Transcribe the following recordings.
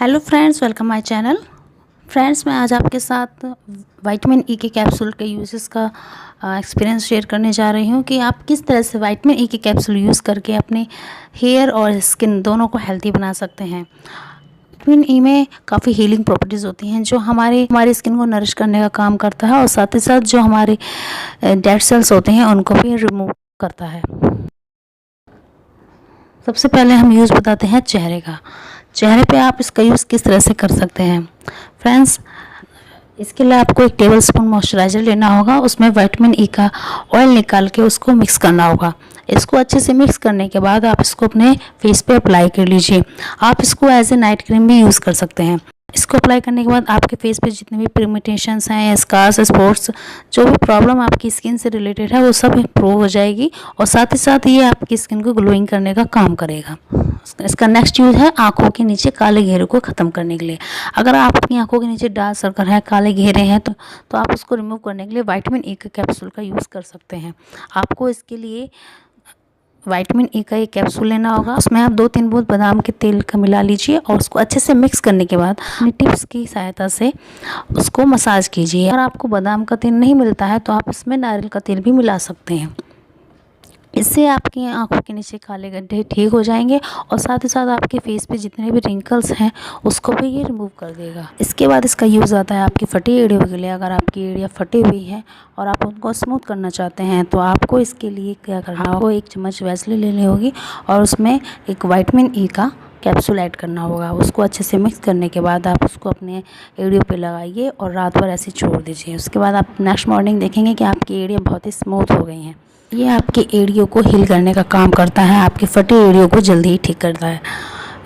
Hello friends, welcome my channel. Friends, मैं आज आपके साथ विटामिन ई के कैप्सूल के यूजेस का एक्सपीरियंस शेयर करने जा रही हूँ कि आप किस तरह से विटामिन ई के कैप्सूल यूज़ करके अपने हेयर और स्किन दोनों को हेल्दी बना सकते हैं। विटामिन ई में काफ़ी हीलिंग प्रॉपर्टीज़ होती हैं जो हमारी स्किन को नरिश करने का काम करता है और साथ ही साथ जो हमारे डेड सेल्स होते हैं उनको भी रिमूव करता है। सबसे पहले हम यूज़ बताते हैं चेहरे का। चेहरे पे आप इसका यूज़ किस तरह से कर सकते हैं। फ्रेंड्स, इसके लिए आपको 1 टेबलस्पून मॉइस्चराइज़र लेना होगा। उसमें विटामिन ई का ऑयल निकाल के उसको मिक्स करना होगा। इसको अच्छे से मिक्स करने के बाद आप इसको अपने फेस पे अप्लाई कर लीजिए। आप इसको एज ए नाइट क्रीम भी यूज़ कर सकते हैं। इसको अप्लाई करने के बाद आपके फेस पे जितने भी पिगमेंटेशंस हैं, स्कार्स, स्पॉट्स, जो भी प्रॉब्लम आपकी स्किन से रिलेटेड है वो सब इम्प्रूव हो जाएगी और साथ ही साथ ये आपकी स्किन को ग्लोइंग करने का काम करेगा। इसका नेक्स्ट यूज़ है आंखों के नीचे काले घेरे को ख़त्म करने के लिए। अगर आपकी आंखों के नीचे डार्क सर्कल है, काले घेरे हैं तो आप उसको रिमूव करने के लिए विटामिन ई के कैप्सूल का यूज़ कर सकते हैं। आपको इसके लिए विटामिन ई का एक कैप्सूल लेना होगा। उसमें आप 2-3 बूंद बादाम के तेल का मिला लीजिए और उसको अच्छे से मिक्स करने के बाद अपनी टिप्स की सहायता से उसको मसाज कीजिए। अगर आपको बादाम का तेल नहीं मिलता है तो आप इसमें नारियल का तेल भी मिला सकते हैं। इससे आपकी आंखों के नीचे काले गड्ढे ठीक हो जाएंगे और साथ ही साथ आपके फेस पे जितने भी रिंकल्स हैं उसको भी ये रिमूव कर देगा। इसके बाद इसका यूज़ आता है आपकी फटी एड़ियों के लिए। अगर आपकी एड़ियाँ फटी हुई है और आप उनको स्मूथ करना चाहते हैं तो आपको इसके लिए क्या करना होगा, 1 चम्मच वैसलीन लेनी होगी और उसमें एक विटामिन ई का कैप्सूल ऐड करना होगा। उसको अच्छे से मिक्स करने के बाद आप उसको अपने एड़ियों पे लगाइए और रात भर ऐसे छोड़ दीजिए। उसके बाद आप नेक्स्ट मॉर्निंग देखेंगे कि आपकी एड़ियाँ बहुत ही स्मूथ हो गई हैं। ये आपकी एड़ियों को हील करने का काम करता है, आपकी फटी एड़ियों को जल्दी ही ठीक करता है।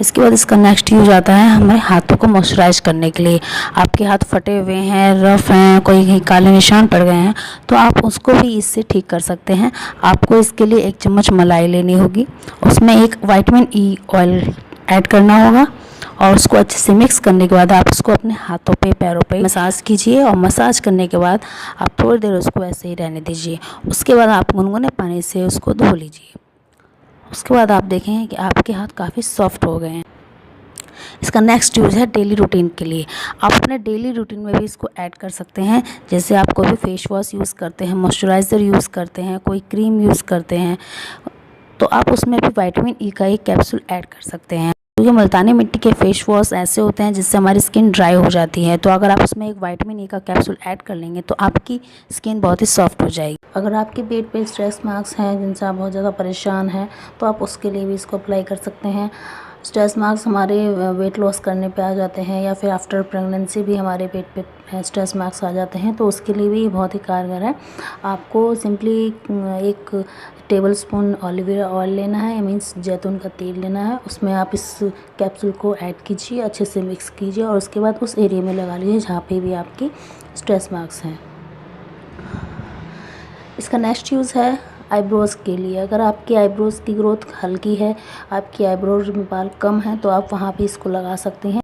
इसके बाद इसका नेक्स्ट यूज आता है हमारे हाथों को मॉइस्चराइज करने के लिए। आपके हाथ फटे हुए हैं, रफ़ हैं, कोई काले निशान पड़ गए हैं तो आप उसको भी इससे ठीक कर सकते हैं। आपको इसके लिए 1 चम्मच मलाई लेनी होगी, उसमें एक विटामिन ई ऑयल ऐड करना होगा और उसको अच्छे से मिक्स करने के बाद आप उसको अपने हाथों पे, पैरों पे मसाज कीजिए और मसाज करने के बाद आप थोड़ी देर उसको ऐसे ही रहने दीजिए। उसके बाद आप गुनगुने पानी से उसको धो लीजिए। उसके बाद आप देखेंगे कि आपके हाथ काफ़ी सॉफ्ट हो गए हैं। इसका नेक्स्ट यूज़ है डेली रूटीन के लिए। आप अपने डेली रूटीन में भी इसको ऐड कर सकते हैं। जैसे आप कोई भी फेस वॉश यूज़ करते हैं, मॉइस्चराइज़र यूज़ करते हैं, कोई क्रीम यूज़ करते हैं तो आप उसमें भी विटामिन ई का एक कैप्सूल ऐड कर सकते हैं। क्योंकि मुल्तानी मिट्टी के फेस वॉश ऐसे होते हैं जिससे हमारी स्किन ड्राई हो जाती है, तो अगर आप उसमें एक विटामिन ई का कैप्सूल ऐड कर लेंगे तो आपकी स्किन बहुत ही सॉफ्ट हो जाएगी। अगर आपके पेट पे स्ट्रेस मार्क्स हैं जिनसे आप बहुत ज़्यादा परेशान हैं तो आप उसके लिए भी इसको अप्लाई कर सकते हैं। स्ट्रेस मार्क्स हमारे वेट लॉस करने पे आ जाते हैं या फिर आफ्टर प्रेगनेंसी भी हमारे पेट पे स्ट्रेस मार्क्स आ जाते हैं तो उसके लिए भी ये बहुत ही कारगर है। आपको सिंपली 1 टेबलस्पून ऑलिव ऑयल लेना है, मीन्स जैतून का तेल लेना है। उसमें आप इस कैप्सूल को ऐड कीजिए, अच्छे से मिक्स कीजिए और उसके बाद उस एरिया में लगा लीजिए जहाँ पे भी आपकी स्ट्रेस मार्क्स हैं। इसका नेक्स्ट यूज़ है आईब्रोज़ के लिए। अगर आपकी आईब्रोज़ की ग्रोथ हल्की है, आपकी आईब्रोज में बाल कम हैं तो आप वहाँ भी इसको लगा सकते हैं।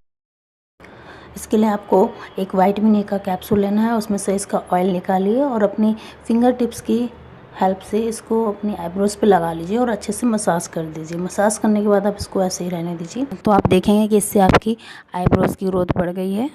इसके लिए आपको एक विटामिन ई का कैप्सूल लेना है, उसमें से इसका ऑयल निकालिए और अपनी फिंगर टिप्स की हेल्प से इसको अपनी आईब्रोज़ पे लगा लीजिए और अच्छे से मसाज कर दीजिए। मसाज करने के बाद आप इसको ऐसे ही रहने दीजिए तो आप देखेंगे कि इससे आपकी आईब्रोज़ की ग्रोथ बढ़ गई है।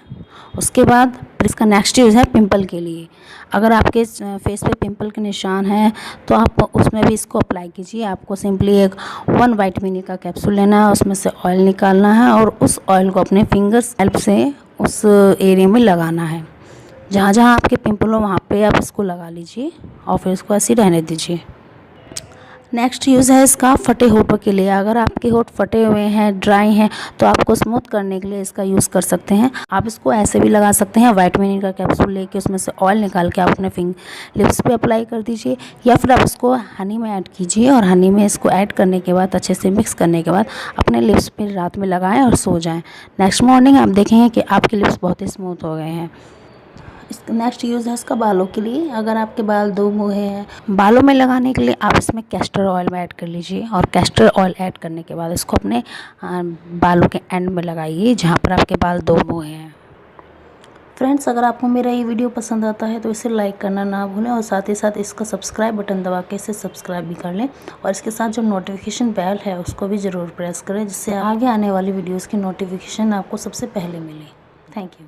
उसके बाद इसका नेक्स्ट यूज़ है पिंपल के लिए। अगर आपके फेस पे पिंपल के निशान हैं तो आप उसमें भी इसको अप्लाई कीजिए। आपको सिंपली एक 1 विटामिन ई का कैप्सूल लेना है, उसमें से ऑयल निकालना है और उस ऑयल को अपने फिंगर्स हेल्प से उस एरिया में लगाना है। जहाँ जहाँ आपके पिंपल हो वहाँ पे आप इसको लगा लीजिए और फिर इसको ऐसे ही रहने दीजिए। नेक्स्ट यूज़ है इसका फटे होठों के लिए। अगर आपके होठ फटे हुए हैं, ड्राई हैं तो आपको स्मूथ करने के लिए इसका यूज़ कर सकते हैं। आप इसको ऐसे भी लगा सकते हैं, विटामिन ई का कैप्सूल लेके उसमें से ऑयल निकाल के आप अपने लिप्स पे अप्लाई कर दीजिए या फिर आप इसको हनी में ऐड कीजिए और हनी में इसको ऐड करने के बाद अच्छे से मिक्स करने के बाद अपने लिप्स पे रात में लगाएं और सो जाएं। नेक्स्ट मॉर्निंग आप देखेंगे कि आपके लिप्स बहुत ही स्मूथ हो गए हैं। इसका नेक्स्ट यूज़ है इसका बालों के लिए। अगर आपके बाल 2 मुँहे हैं, बालों में लगाने के लिए आप इसमें कैस्टर ऑयल में ऐड कर लीजिए और कैस्टर ऑयल ऐड करने के बाद इसको अपने बालों के एंड में लगाइए जहाँ पर आपके बाल 2 मुँहे हैं। फ्रेंड्स, अगर आपको मेरा ये वीडियो पसंद आता है तो इसे लाइक करना ना भूलें और साथ ही साथ इसका सब्सक्राइब बटन दबा के इसे सब्सक्राइब भी कर लें और इसके साथ जो नोटिफिकेशन बेल है उसको भी ज़रूर प्रेस करें, जिससे आगे आने वाली वीडियोज़ की नोटिफिकेशन आपको सबसे पहले मिले। Thank you.